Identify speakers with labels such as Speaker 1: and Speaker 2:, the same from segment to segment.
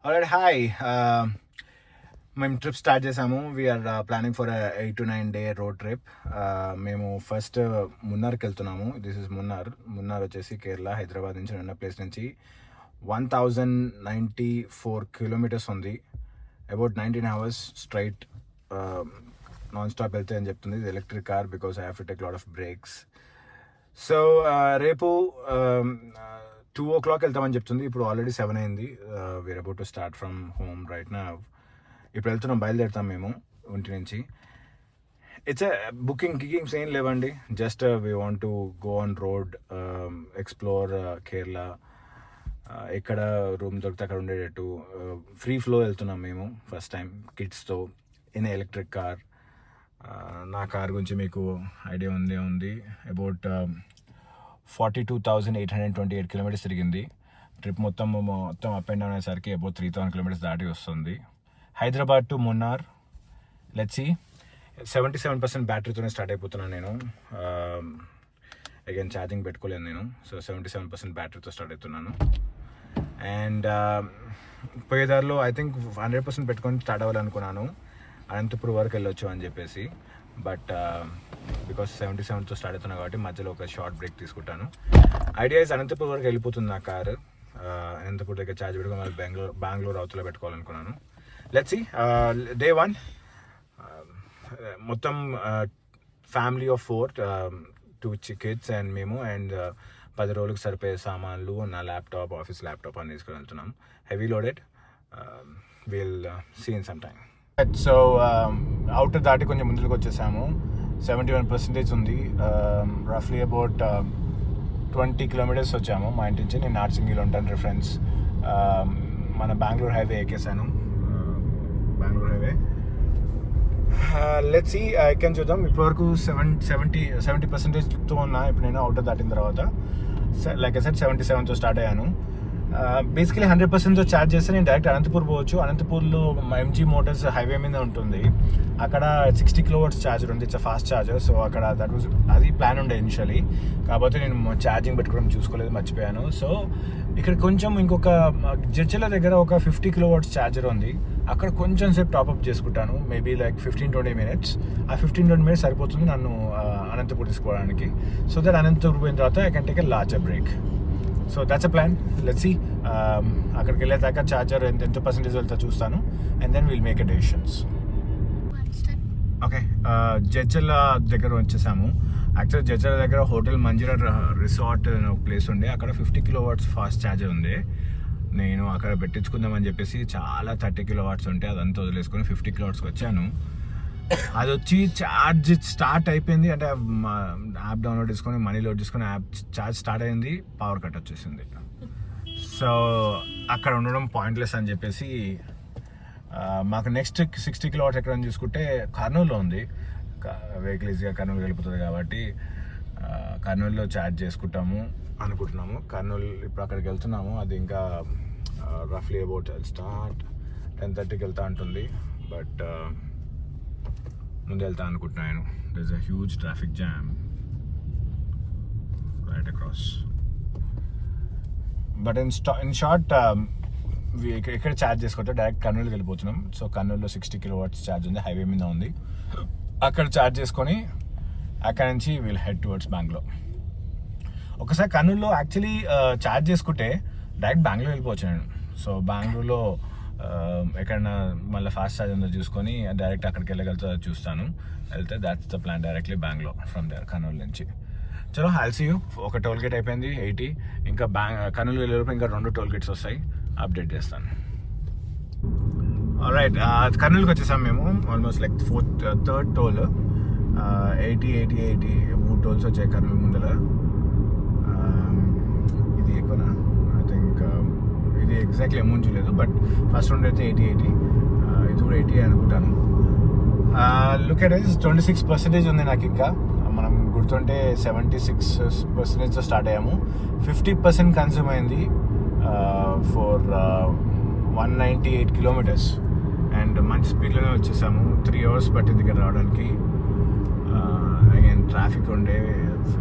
Speaker 1: Alright hi, మేము trip start చేసాము. We are planning for 8 to 9 day road trip. మేము first మున్నార్కి వెళ్తున్నాము. దిస్ ఇస్ మున్నార్ వచ్చేసి కేరళ, హైదరాబాద్ నుంచి ఉన్న ప్లేస్ నుంచి 1094 kilometers ఉంది. About 19 hours straight non stop వెళ్తే అని చెప్తుంది. ఇది electric car because I have to take lot of breaks. So రేపు 2 o'clock వెళ్తామని చెప్తుంది. ఇప్పుడు ఆల్రెడీ 7 అయింది. We are about to start from home right now. ఇప్పుడు వెళ్తున్నాం, బయలుదేరుతాం మేము ఇంటి నుంచి. ఇట్స్ బుకింగ్స్ ఏం లేవండి. Just we want to go on road, explore Kerala. ఎక్కడ రూమ్ దొరికితే అక్కడ ఉండేటట్టు ఫ్రీ ఫ్లో వెళ్తున్నాం మేము ఫస్ట్ టైం కిడ్స్తో ఇన్ ఎలక్ట్రిక్ కార్. నా కార్ గురించి మీకు ఐడియా ఉంది. అబౌట్ 42,828 kilometers తిరిగింది. ట్రిప్ మొత్తం అప్ అండ్ డౌన్ అయ్యేసరికి అబౌట్ 3,000 kilometers దాటి వస్తుంది. Hyderabad to Munnar. Let's see. 77% బ్యాటరీతోనే స్టార్ట్ అయిపోతున్నాను నేను. అగైన్ ఛార్జింగ్ పెట్టుకోలేదు నేను. సో 77% బ్యాటరీతో స్టార్ట్ అవుతున్నాను. అండ్ పోయేదారిలో ఐ థింక్ 100% పెట్టుకొని స్టార్ట్ అవ్వాలనుకున్నాను, అనంతపురం వరకు వెళ్ళొచ్చు అని చెప్పేసి. బట్ బికాస్ 77తో స్టార్ట్ అవుతున్నా కాబట్టి మధ్యలో ఒక షార్ట్ బ్రేక్ తీసుకుంటాను. ఐడియా ఇస్ అనంతపురం వరకు వెళ్ళిపోతుంది నా కారు. అనంతపురం దగ్గర ఛార్జ్ పెట్టుకుని మళ్ళీ బెంగళూరు అవతల పెట్టుకోవాలనుకున్నాను. Let's see. డే 1 మొత్తం ఫ్యామిలీ ఆఫ్ 4, 2 kids అండ్ మేము. అండ్ 10 రోజులకు సరిపోయే సామాన్లు, నా ల్యాప్టాప్, ఆఫీస్ ల్యాప్టాప్ అని తీసుకొని వెళ్తున్నాం. Heavy loaded. Will see in some time. So outer దాటి కొంచెం ముందుకు వచ్చేసాము. 71% ఉంది. రఫ్లీ అబౌట్ 20 kilometers వచ్చాము మా ఇంటి నుంచి. నేను నార్సింగిలో ఉంటాను రిఫరెన్స్. మన బెంగళూరు హైవే ఎక్కేసాను. బెంగళూరు హైవే. Let's see. ఎక్కాను చూద్దాం. ఇప్పటివరకు 70%తో ఉన్నా. ఇప్పుడు నేను అవుటర్ దాటిన తర్వాత లైక్ ఐ సెడ్ 77తో స్టార్ట్ అయ్యాను. బేసికలీ 100%తో ఛార్జ్ చేస్తే నేను డైరెక్ట్ అనంతపూర్ పోవచ్చు. అనంతపూర్లో ఎంజీ మోటార్స్ హైవే మీద ఉంటుంది. అక్కడ 60 kilowatt ఛార్జర్ ఉంది. It's fast charger. సో అక్కడ అది ప్లాన్ ఉండే ఇనిషియలీ. కాకపోతే నేను ఛార్జింగ్ పెట్టుకోవడం చూసుకోలేదు, మర్చిపోయాను. సో ఇక్కడ కొంచెం ఇంకొక జడ్చల దగ్గర ఒక 50 kilowatt ఛార్జర్ ఉంది. అక్కడ కొంచెం సేపు టాప్అప్ చేసుకుంటాను. Maybe like 15-20 minutes. ఆ 15-20 minutes సరిపోతుంది నన్ను అనంతపూర్ తీసుకోవడానికి. సో దట్ అనంతపూర్ పోయిన తర్వాత I can take a larger break. So that's a plan. Let's see. అక్కడికి వెళ్ళేదాకా ఛార్జర్ ఎంత పర్సెంటేజ్ వెళ్తా చూస్తాను. And then will make a decisions. Okay, Jadcherla దగ్గర వచ్చేసాము. యాక్చువల్లీ జడ్చల దగ్గర హోటల్ మంజీరా రిసార్ట్ ఒక ప్లేస్ ఉండే. అక్కడ 50 kilowatts ఫాస్ట్ ఛార్జర్ ఉంది. నేను అక్కడ పెట్టించుకుందామని చెప్పేసి చాలా 30 kilowatts ఉంటే అదంతా వదిలేసుకొని 50 kilowatts వచ్చాను. అది వచ్చి ఛార్జ్ స్టార్ట్ అయిపోయింది. అంటే యాప్ డౌన్లోడ్ చేసుకొని మనీ లోడ్ చేసుకొని యాప్ ఛార్జ్ స్టార్ట్ అయింది, పవర్ కట్ వచ్చేసింది. సో అక్కడ ఉండడం పాయింట్లెస్ అని చెప్పేసి మాకు నెక్స్ట్ 60 kilowatts ఎక్కడ చూసుకుంటే కర్నూలులో ఉంది. వెహికల్ ఈజీగా కర్నూలు వెళ్ళిపోతుంది కాబట్టి కర్నూలులో ఛార్జ్ చేసుకుంటాము అనుకుంటున్నాము. కర్నూలు ఇప్పుడు అక్కడికి వెళ్తున్నాము. అది ఇంకా రఫ్లీ అబౌట్ స్టార్ట్ 10:30కి వెళ్తా ఉంటుంది. బట్ ముందు వెళ్తా అనుకుంటున్నాను. There is a huge traffic jam right across. But in short ఎక్కడ ఛార్జ్ చేసుకుంటే డైరెక్ట్ కర్నూలుకి వెళ్ళిపోతున్నాం. సో కర్నూలులో 60 kilowatts ఛార్జ్ ఉంది, హైవే మీద ఉంది. అక్కడ ఛార్జ్ చేసుకొని అక్కడ నుంచి విల్ హెడ్ టువర్డ్స్ బెంగళూరు. ఒకసారి కర్నూలులో యాక్చువల్లీ ఛార్జ్ చేసుకుంటే డైరెక్ట్ బెంగళూరు వెళ్ళిపోవచ్చు నేను. సో బెంగళూరులో ఎక్కడైనా మళ్ళీ ఫాస్ట్ ఛార్జ్ ఉందో చూసుకొని డైరెక్ట్ అక్కడికి వెళ్ళగలుగుతా చూస్తాను. వెళ్తే that's the plan, directly Bengaluru from there, Kurnool నుంచి. చలో ఐల్ సీ యూ. ఒక టోల్ గేట్ అయిపోయింది 80. ఇంకా కర్నూలు వెళ్ళేలోపు ఇంకా 2 toll gates వస్తాయి, అప్డేట్ చేస్తాను. ఆల్రైట్, కర్నూలుకి వచ్చేసాం మేము. Almost like 3rd toll. 80 3 tolls వచ్చాయి కర్నూలు ముందర. ఇది ఎక్కువనా? ఐ థింక్ ఇది ఎగ్జాక్ట్లీ అమౌంట్ చూడలేదు. బట్ ఫస్ట్ రౌండ్ అయితే 80 ఇది కూడా 80 అనుకుంటాను. లుక్ ఎట్ ఇట్, 26% ఉంది నాకు ఇంకా. మనం గుర్తుంటే 76%తో స్టార్ట్ అయ్యాము. 50% కన్స్యూమ్ అయింది ఫర్ 198 kilometers. అండ్ మంచి స్పీడ్లోనే వచ్చేసాము. 3 hours పట్టింది ఇక్కడ రావడానికి. అగైన్ ట్రాఫిక్ ఉండే.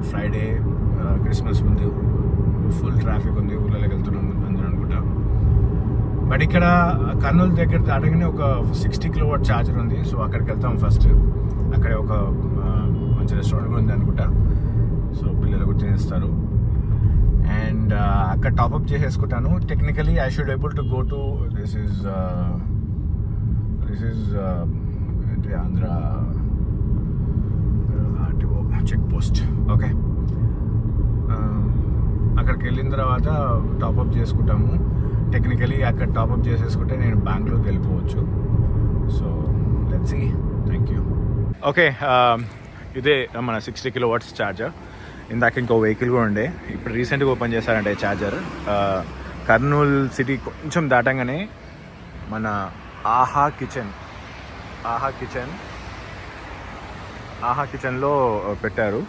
Speaker 1: ఫ్రైడే క్రిస్మస్ ముందు ఫుల్ ట్రాఫిక్ ఉంది. ఊళ్ళోకి వెళ్తున్నాం అందరూ అనుకుంటా. బట్ ఇక్కడ కర్నూలు దగ్గర దాటగానే ఒక 60 కిలోవాట్ ఛార్జర్ ఉంది. సో అక్కడికి వెళ్తాం ఫస్ట్. అక్కడే ఒక మంచి రెస్టారెంట్ కూడా ఉంది అనుకుంటా. సో పిల్లలు కూడా తినేస్తారు. అండ్ అక్కడ టాప్అప్ చేసేసుకుంటాను. Technically I should able to go to this is ఏంటి ఆంధ్ర చెక్ పోస్ట్. ఓకే, అక్కడికి వెళ్ళిన తర్వాత టాప్అప్ చేసుకుంటాము. టెక్నికలీ అక్కడ టాప్అప్ చేసేసుకుంటే నేను బెంగళూరుకి వెళ్ళిపోవచ్చు. So let's see. Thank you. Okay, ఇదే మన 60 కిలోవాట్స్ ఛార్జర్. ఇందాక ఇంకో వెహికల్ కూడా ఉండే, ఇప్పుడు రీసెంట్గా ఓపెన్ చేశారంటే ఛార్జర్. కర్నూలు సిటీ కొంచెం దాటంగానే మన ఆహా కిచెన్లో పెట్టారు.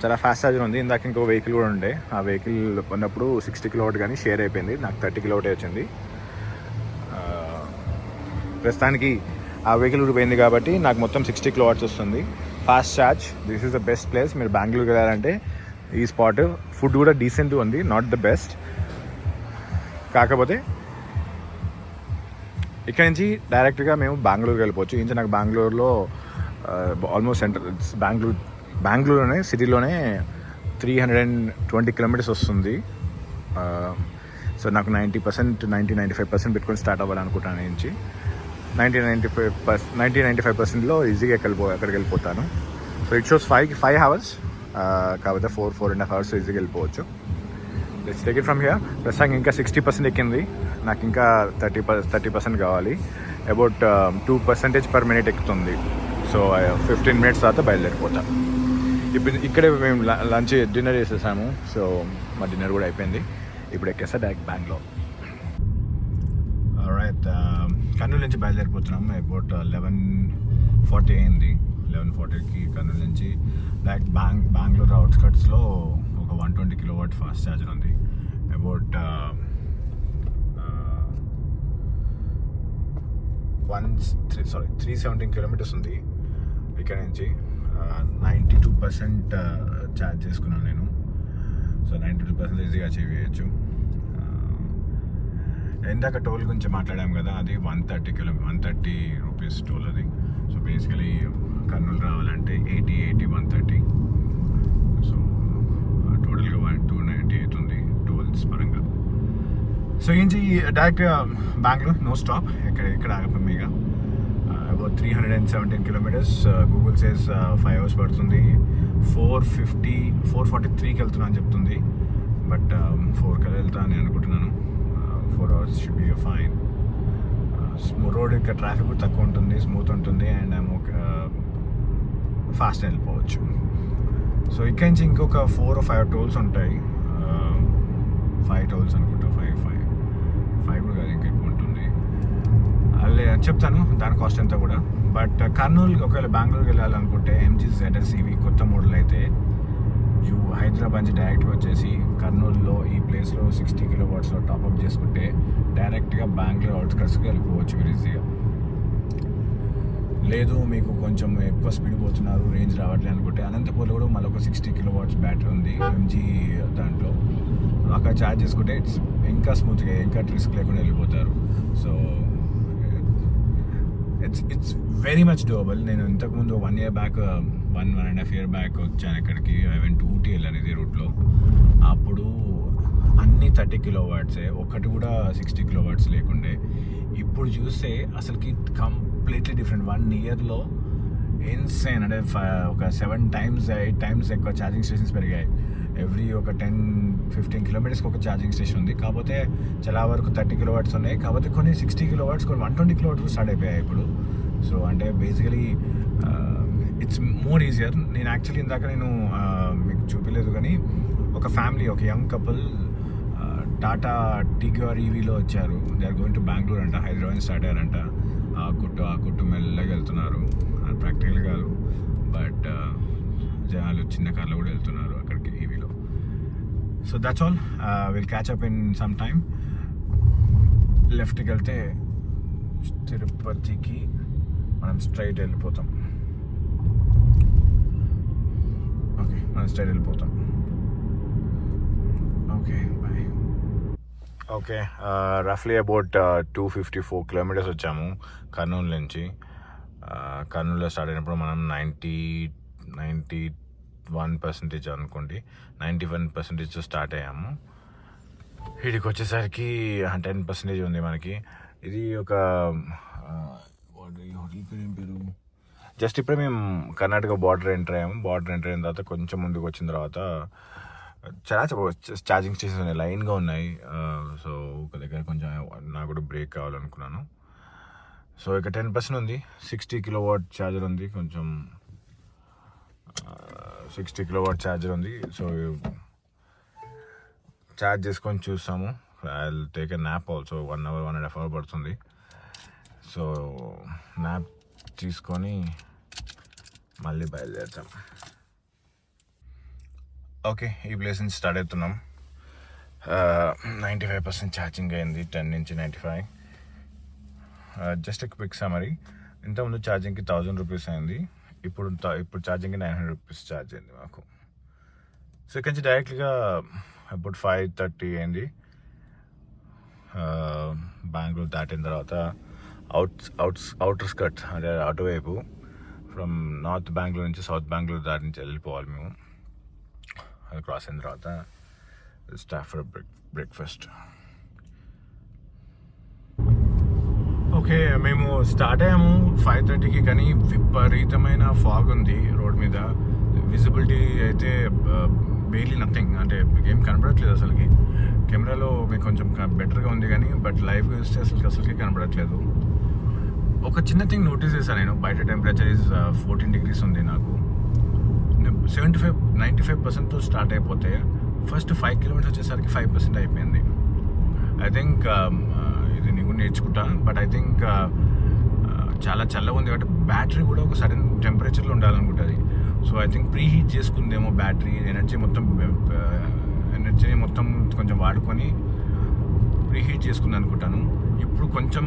Speaker 1: చాలా ఫాస్ట్ ఛార్జర్ ఉంది. ఇందాక ఇంకో వెహికల్ కూడా ఉండే, ఆ వెహికల్ కొన్నప్పుడు 60 కిలోవాట్ కానీ షేర్ అయిపోయింది. నాకు 30 కిలోవాటే వచ్చింది. ప్రస్తుతానికి ఆ వెహికల్ కూడా పోయింది కాబట్టి నాకు మొత్తం 60 కిలోవాట్స్ వస్తుంది. Fast charge. This is the best place. మీరు బెంగళూరుకి వెళ్ళాలంటే ఈ స్పాట్. ఫుడ్ కూడా డీసెంట్గా ఉంది, నాట్ ద బెస్ట్. కాకపోతే ఇక్కడ నుంచి డైరెక్ట్గా మేము బెంగళూరుకి వెళ్ళిపోవచ్చు. ఇంకా నాకు బెంగళూరులో ఆల్మోస్ట్ బెంగళూరులోనే సిటీలోనే 320 కిలోమీటర్స్ వస్తుంది. సో నాకు 90-95% పెట్టుకొని స్టార్ట్ అవ్వాలనుకుంటాను. నుంచి 90-95%లో ఈజీగా అక్కడికి వెళ్ళిపోతాను. సో ఇట్ షోస్ 5 అవర్స్, కాకపోతే 4.5 అవర్స్ ఈజీగా వెళ్ళిపోవచ్చు. Let's take it from here. ప్రస్తుతానికి ఇంకా 60% ఎక్కింది. నాకు ఇంకా 30% కావాలి. అబౌట్ 2% per minute ఎక్కుతుంది. సో 15 minutes తర్వాత బయలుదేరిపోతాను. ఇప్పుడు ఇక్కడే మేము డిన్నర్ చేసేసాము. సో మా డిన్నర్ కూడా అయిపోయింది. ఇప్పుడు ఎక్కేస్తా డైరెక్ట్ బెంగళూరు. రైట్, కర్నూలు నుంచి బయలుదేరిపోతున్నాము. అబౌట్ 11:40 అయింది. 11:40కి కర్నూలు నుంచి డైరెక్ట్ బెంగళూరు అవుట్స్కట్స్లో ఒక 120 కిలోవాట్ ఫాస్ట్ ఛార్జర్ ఉంది. అబౌట్ 317 కిలోమీటర్స్ ఉంది ఇక్కడ నుంచి. 92% ఛార్జ్ చేసుకున్నాను నేను. సో 92% ఈజీగా చేయవచ్చు. ఇందాక టోల్ గురించి మాట్లాడాము కదా, అది 130 రూపీస్ టోల్ అది. సో బేసికలీ కర్నూలు రావాలంటే 130. సో టోటల్గా 290 అవుతుంది టోల్స్ పరంగా. సో ఏంటి డైరెక్ట్ బెంగళూరు, నో స్టాప్. ఇక్కడ ఆగిపోయాం. ఇక about 317 kilometres. Google says 5 hours పడుతుంది. 4:43కి వెళ్తున్నా అని చెప్తుంది. బట్ 4 వెళ్తా అని అనుకుంటున్నాను. 4 hours should be fine. Road ఇక్కడ ట్రాఫిక్ కూడా తక్కువ ఉంటుంది, స్మూత్ ఉంటుంది. అండ్ ఫాస్ట్ వెళ్ళిపోవచ్చు. సో ఇక్కడి నుంచి ఇంకొక 4 or 5 టోల్స్ ఉంటాయి. 5 టోల్స్ అనుకుంటా. 5 కూడా కాదు, ఇంకా ఎక్కువ ఉంటుంది. అల్లే చెప్తాను దాని కాస్ట్ ఎంత కూడా. బట్ కర్నూలు ఒకవేళ బెంగళూరుకి వెళ్ళాలనుకుంటే MG-ZS ఇవి కొత్త మోడల్ అయితే హైదరాబాద్ నుంచి డైరెక్ట్గా వచ్చేసి కర్నూలులో ఈ ప్లేస్లో 60 కిలోవాట్స్లో టాప్అప్ చేసుకుంటే డైరెక్ట్గా బెంగళూరు అవుట్స్కట్స్కి వెళ్ళిపోవచ్చు మీరు ఈజీగా. లేదు మీకు కొంచెం ఎక్కువ స్పీడ్ పోతున్నారు, రేంజ్ రావట్లేదు అనుకుంటే అనంతపూర్లో కూడా మళ్ళీ ఒక 60 కిలోవాట్స్ బ్యాటరీ ఉంది MG దాంట్లో. అక్కడ ఛార్జ్ చేసుకుంటే ఇంకా స్మూత్గా, ఇంకా రిస్క్ లేకుండా వెళ్ళిపోతారు. So it's very much doable. నేను ఇంతకుముందు 1 year బ్యాక్ 1.5 year బ్యాక్ వచ్చాను ఇక్కడికి. ఐ వెంట్ టు ఊటీ వెళ్ళాను ఇదే రూట్లో. అప్పుడు అన్ని 30 కిలోవాట్సే, ఒకటి కూడా 60 కిలోవాట్స్ లేకుండే. ఇప్పుడు చూస్తే అసలుకి కంప్లీట్లీ డిఫరెంట్. 1 yearలో ఇన్సేన్. అంటే ఒక 7 times 8 times ఎక్కువ ఛార్జింగ్ స్టేషన్స్ పెరిగాయి. ఎవ్రీ ఒక 10-15 కిలోమీటర్స్కి ఒక ఛార్జింగ్ స్టేషన్ ఉంది. కాకపోతే చాలా వరకు 30 కిలోవాట్స్ ఉన్నాయి. కాకపోతే కొన్ని 60 కిలోవాట్స్, కొన్ని 120 కిలోవాట్స్ స్టార్ట్ అయిపోయాయి ఇప్పుడు. సో అంటే బేసికలీ ఇట్స్ మోర్ ఈజియర్. నేను యాక్చువల్లీ ఇందాక నేను మీకు చూపించలేదు కానీ ఒక ఫ్యామిలీ, ఒక యంగ్ కపుల్ టాటా టిగర్ ఈవీలో వచ్చారు. They are going to Bengaluru అంట. హైదరాబాద్ స్టార్ట్ అయ్యారంట. ఆ కుట్టు మెల్లగా వెళ్తున్నారు. ప్రాక్టికల్ కాదు, బట్ జనాలు చిన్న కార్లో కూడా వెళ్తున్నారు అక్కడికి ఈవీలో. So that's all. Will catch up in some time. లెఫ్ట్కి వెళ్తే తిరుపతికి మనం స్ట్రైట్ వెళ్ళిపోతాం. ఓకే, మనం స్ట్రైట్ వెళ్ళిపోతాం. Okay, bye. ఓకే, రఫ్లీ అబౌట్ 254 కిలోమీటర్స్ వచ్చాము కర్నూలు నుంచి. కర్నూలులో స్టార్ట్ అయినప్పుడు మనం 91% అనుకోండి, 91% స్టార్ట్ అయ్యాము. వీడికి వచ్చేసరికి 10% ఉంది మనకి. ఇది ఒక హోటల్ పేరు జస్ట్ ఇప్పుడే మేము కర్ణాటక బార్డర్ ఎంటర్ అయ్యాము. బార్డర్ ఎంటర్ అయిన తర్వాత కొంచెం ముందుకు వచ్చిన తర్వాత చాలా ఛార్జింగ్ స్టేషన్స్ ఉన్నాయి, లైన్గా ఉన్నాయి. సో ఒక దగ్గర కొంచెం నాకు కూడా బ్రేక్ కావాలనుకున్నాను. సో ఇక 10% ఉంది. 60 కిలోవాట్ ఛార్జర్ ఉంది, కొంచెం 60 కిలోవాట్ ఛార్జర్ ఉంది. సో ఛార్జ్ చేసుకొని చూస్తాము. I will take a nap also. 1 hour 1.5 hours పడుతుంది. సో న్యాప్ తీసుకొని మళ్ళీ బయలుదేరుతాం. ఓకే, ఈ ప్లేస్ నుంచి స్టార్ట్ అవుతున్నాం. 95% ఛార్జింగ్ అయింది, 10 నుంచి 95. Just quick summary. ఇంతకుముందు ఛార్జింగ్కి 1000 రూపీస్ అయింది, ఇప్పుడు ఛార్జింగ్కి 900 రూపీస్ ఛార్జ్ అయింది మాకు. సో ఇక్కడి నుంచి డైరెక్ట్గా అబౌట్ 5:30 అయింది. బెంగళూరు దాటిన తర్వాత అవుటర్ స్కర్ట్ అంటే అటువైపు ఫ్రమ్ నార్త్ బెంగళూరు నుంచి సౌత్ బెంగళూరు దాటి నుంచి వెళ్ళిపోవాలి మేము. అది క్రాస్ అయిన తర్వాత స్టాఫ్ ఫర్ బ్రేక్ఫాస్ట్. ఓకే, మేము స్టార్ట్ అయ్యాము 5:30కి, కానీ విపరీతమైన ఫాగ్ ఉంది రోడ్ మీద. విజిబిలిటీ అయితే బెయిలీ నథింగ్, అంటే ఏం కనపడట్లేదు అసలుకి. కెమెరాలో మీకు కొంచెం బెటర్గా ఉంది కానీ బట్ లైవ్గా చూస్తే అసలుకి కనపడట్లేదు. ఒక చిన్న థింగ్ నోటీస్ చేశాను నేను, బయట టెంపరేచర్ ఈజ్ 14 degrees ఉంది. నాకు 95% స్టార్ట్ అయిపోతే ఫస్ట్ 5 kilometers వచ్చేసరికి 5% అయిపోయింది. ఐ థింక్ ఇది నీకు నేర్చుకుంటా, బట్ ఐ థింక్ చాలా చల్లగా ఉంది కాబట్టి బ్యాటరీ కూడా ఒక సడన్ టెంపరేచర్లో ఉండాలనుకుంటుంది. So I think pre heat చేసుకుందేమో బ్యాటరీ, ఎనర్జీని మొత్తం కొంచెం వాడుకొని ప్రీ హీట్ చేసుకుంది అనుకుంటాను. ఇప్పుడు కొంచెం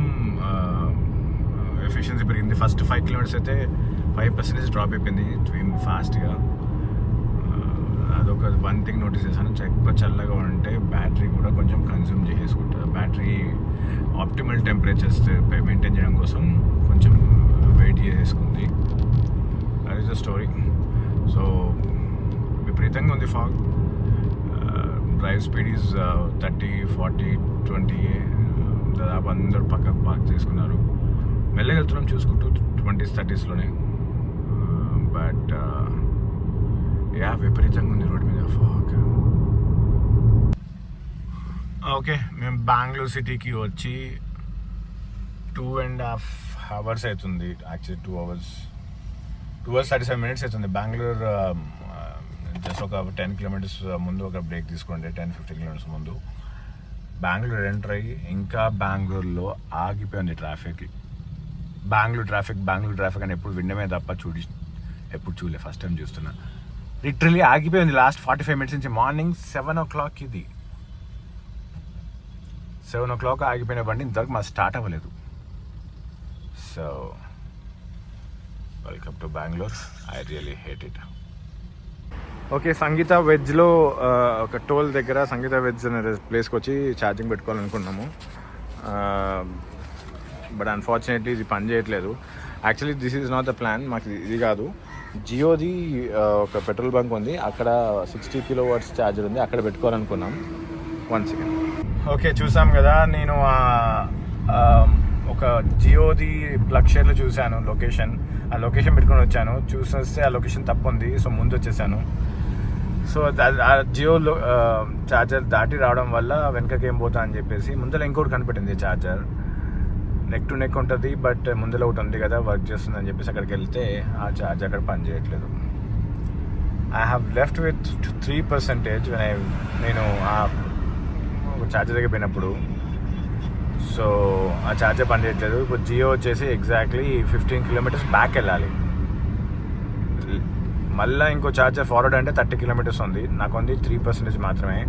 Speaker 1: ఎఫిషియన్సీ పెరిగింది. ఫస్ట్ 5 kilometers అయితే 5% డ్రాప్ అయిపోయింది ఫాస్ట్గా. అదొక వన్ థింగ్ నోటీస్ చేశాను. ఎక్కువ చల్లగా ఉంటే బ్యాటరీ కూడా కొంచెం కన్జ్యూమ్ చేసుకుంటుంది. బ్యాటరీ ఆప్టిమల్ టెంపరేచర్స్ మెయింటైన్ చేయడం కోసం కొంచెం వెయిట్ చేసుకుంది. అది ఇస్ ద స్టోరీ. సో విపరీతంగా ఉంది ఫాగ్. Drive speed is 30, 40, 20. దాదాపు అందరూ పక్కకు పార్క్ చేసుకున్నారు. మెల్లగా వెళ్తున్నాం చూసుకుంటూ 20s, 30sలోనే. బట్ విపరీతంగా ఉంది రోడ్ మీద ఫాగ్. ఓకే, మేము బెంగళూరు సిటీకి వచ్చి 2.5 hours అవుతుంది. యాక్చువల్లీ 2 hours 35 minutes అవుతుంది. బెంగళూరు జస్ట్ ఒక 10 kilometers ముందు ఒక బ్రేక్ తీసుకోండి, 10-15 kilometers ముందు. బెంగళూరు ఎంటర్ అయ్యి ఇంకా బెంగళూరులో ఆగిపోయింది ట్రాఫిక్. బెంగళూరు ట్రాఫిక్ అని ఎప్పుడు వినడమే తప్ప ఎప్పుడు చూడలే, ఫస్ట్ టైం చూస్తున్నా. లిటరలీ ఆగిపోయింది లాస్ట్ 45 minutes నుంచి. మార్నింగ్ 7 o'clock ఇది. 7 o'clock ఆగిపోయిన బండి ఇంతవరకు మాకు స్టార్ట్ అవ్వలేదు. So welcome to Bengaluru. I really hate it. Okay, Sangeetha వెజ్లో ఒక టోల్ దగ్గర సంగీత వెజ్ అనే ప్లేస్కి వచ్చి ఛార్జింగ్ పెట్టుకోవాలనుకున్నాము. బట్ అన్ఫార్చునేట్లీ ఇది పని చేయట్లేదు. Actually this is not the plan. మాకు ఇది కాదు, జియోది ఒక పెట్రోల్ బంక్ ఉంది, అక్కడ 60 kilowatts ఛార్జర్ ఉంది, అక్కడ పెట్టుకోవాలనుకున్నాం. 1 second. ఓకే, చూసాం కదా, నేను ఒక జియోది ప్లగ్ షేర్లో చూశాను లొకేషన్. ఆ లొకేషన్ పెట్టుకొని వచ్చాను. చూసొస్తే ఆ లొకేషన్ తప్పు ఉంది. సో ముందు వచ్చేసాను. సో ఆ జియో ఛార్జర్ దాటి రావడం వల్ల వెనకకి ఏం పోతా అని చెప్పేసి ముందర ఇంకోటి కనిపెట్టింది ఛార్జర్. నెక్ టు నెక్ ఉంటుంది, బట్ ముందర ఒకటి ఉంది కదా వర్క్ చేస్తుంది అని చెప్పేసి అక్కడికి వెళ్తే ఆ ఛార్జర్ అక్కడ పని చేయట్లేదు. ఐ హ్యావ్ లెఫ్ట్ విత్ 3% నేను ఆ ఛార్జర్ దగ్గర పోయినప్పుడు. సో ఆ ఛార్జర్ పని చేయట్లేదు. ఇప్పుడు జియో వచ్చేసి ఎగ్జాక్ట్లీ 15 kilometers బ్యాక్ వెళ్ళాలి. మళ్ళీ ఇంకో ఛార్జర్ ఫార్వర్డ్ అంటే 30 kilometers ఉంది. నాకు ఉంది 3% మాత్రమే.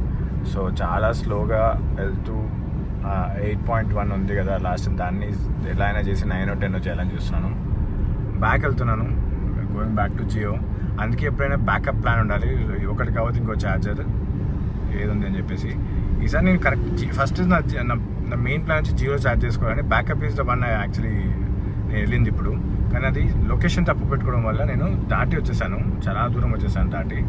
Speaker 1: సో చాలా స్లోగా వెళ్తూ 8.1 ఉంది కదా లాస్ట్, దాన్ని ఎలా అయినా చేసి 9 or 10 చేయాలని చూస్తున్నాను. బ్యాక్ వెళ్తున్నాను, గోయింగ్ బ్యాక్ టు జియో. అందుకే ఎప్పుడైనా బ్యాకప్ ప్లాన్ ఉండాలి. ఒకటి కావచ్చు ఇంకో ఛార్జర్ ఏది ఉంది అని చెప్పేసి. ఈసారి నేను కరెక్ట్ ఫస్ట్ నా మెయిన్ ప్లాన్ వచ్చి జియో ఛార్జ్ చేసుకోవాలని. Backup is the one actually నేను వెళ్ళింది ఇప్పుడు, కానీ అది లొకేషన్ తప్పు పెట్టుకోవడం వల్ల నేను దాటి వచ్చేసాను, చాలా దూరం వచ్చేసాను దాటి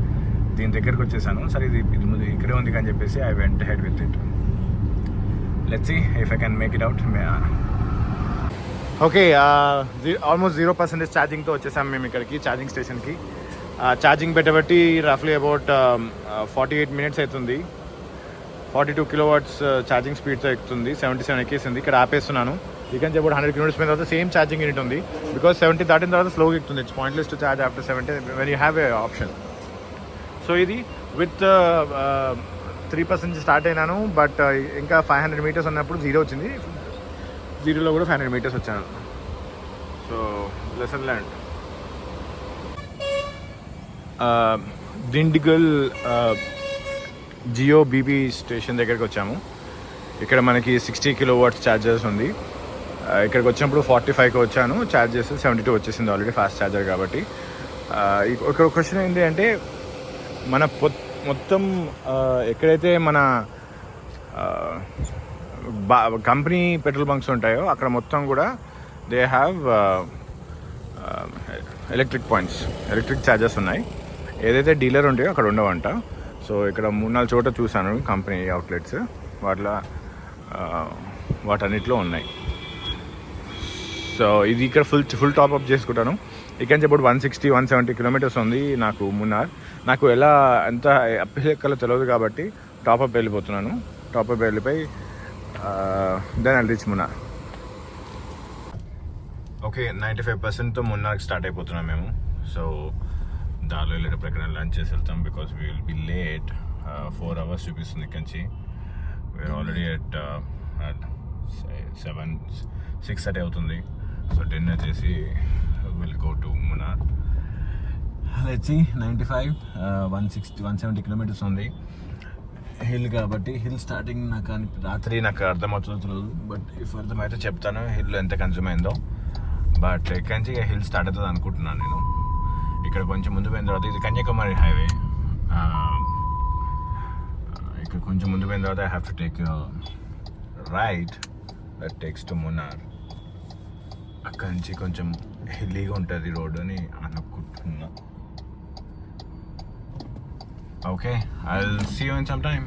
Speaker 1: దీని దగ్గరికి వచ్చేసాను. సరే ఇది ముందు ఇక్కడే ఉంది అని చెప్పేసి I went head with it. Let's see if I can make it out. Okay, almost 0% ఛార్జింగ్తో వచ్చేసాము మేము ఇక్కడికి ఛార్జింగ్ స్టేషన్కి. ఛార్జింగ్ పెట్టబట్టి రఫ్లీ అబౌట్ 48 minutes అవుతుంది. 42 kW ఛార్జింగ్ స్పీడ్తో ఎక్కుతుంది. 77 ఎక్కేసింది. ఇక్కడ ఆపేస్తున్నాను. ఇక నుంచి అబౌట్ 100 km తర్వాత సేమ్ ఛార్జింగ్ యూనిట్ ఉంది. బికాస్ 70 దాటిన తర్వాత స్లోగా ఎక్కుతుంది. It's pointless to charge after 70 when you have a option. So ఇది విత్ 3% స్టార్ట్ అయినాను. బట్ ఇంకా 500 meters ఉన్నప్పుడు 0 వచ్చింది. 0లో కూడా 500 meters వచ్చాను. So lesson learn. Dindigul Jio BP station దగ్గరికి వచ్చాము. ఇక్కడ మనకి 60 kW ఛార్జర్స్ ఉంది. ఇక్కడికి వచ్చినప్పుడు 45కి వచ్చాను, ఛార్జ్ చేస్తే 72 వచ్చేసింది ఆల్రెడీ, ఫాస్ట్ ఛార్జర్ కాబట్టి. ఒక క్వశ్చన్ ఏంటి అంటే మన మొత్తం ఎక్కడైతే మన కంపెనీ పెట్రోల్ బంక్స్ ఉంటాయో అక్కడ మొత్తం కూడా they have electric points, electric chargers ఉన్నాయి. ఏదైతే డీలర్ ఉంటాయో అక్కడ ఉండవంట. సో ఇక్కడ 3-4 చోట చూశాను కంపెనీ అవుట్లెట్స్, వాటన్నిటిలో ఉన్నాయి. సో ఇది ఇక్కడ ఫుల్ టాప్అప్ చేసుకుంటాను. ఇక్కడ నుంచి అప్పుడు 160-170 kilometers ఉంది నాకు మున్నార్. నాకు ఎంత అప్పిలెక్కలో తెలియదు కాబట్టి టాప్అప్ వెళ్ళిపోతున్నాను. టాప్అప్ వెళ్ళిపోయి then I'll reach Munnar. Okay, 95%తో మున్నార్కి స్టార్ట్ అయిపోతున్నాం మేము. సో దారిలో వెళ్ళేటప్పుడు ఎక్కడ లంచ్ చేసి వెళ్తాం because we will be late. 4 hours చూపిస్తుంది ఇక్కడి నుంచి. వీఆర్ ఆల్రెడీ అట్ 6:30 అవుతుంది. సో డిన్నర్ చేసి will go to Munnar. Let's see 95 170 kilometers ఉంది. హిల్ కాబట్టి హిల్ స్టార్టింగ్ రాత్రి నాకు అర్థమవుతుందో బట్ ఇఫ్ అర్థమైతే చెప్తాను హిల్ ఎంత కన్జ్యూమ్ అయిందో. బట్ ఇక్కడి నుంచి హిల్ స్టార్ట్ అవుతుంది అనుకుంటున్నాను నేను. ఇక్కడ కొంచెం ముందు పోయిన తర్వాత ఇది కన్యాకుమారి హైవే. ఇక్కడ కొంచెం ముందు పోయిన తర్వాత I have to take right that takes to Munnar. అక్కడి నుంచి కొంచెం హిల్లీగా ఉంటుంది రోడ్ అని అనుకుంటున్నా. Okay, I will see you in some time.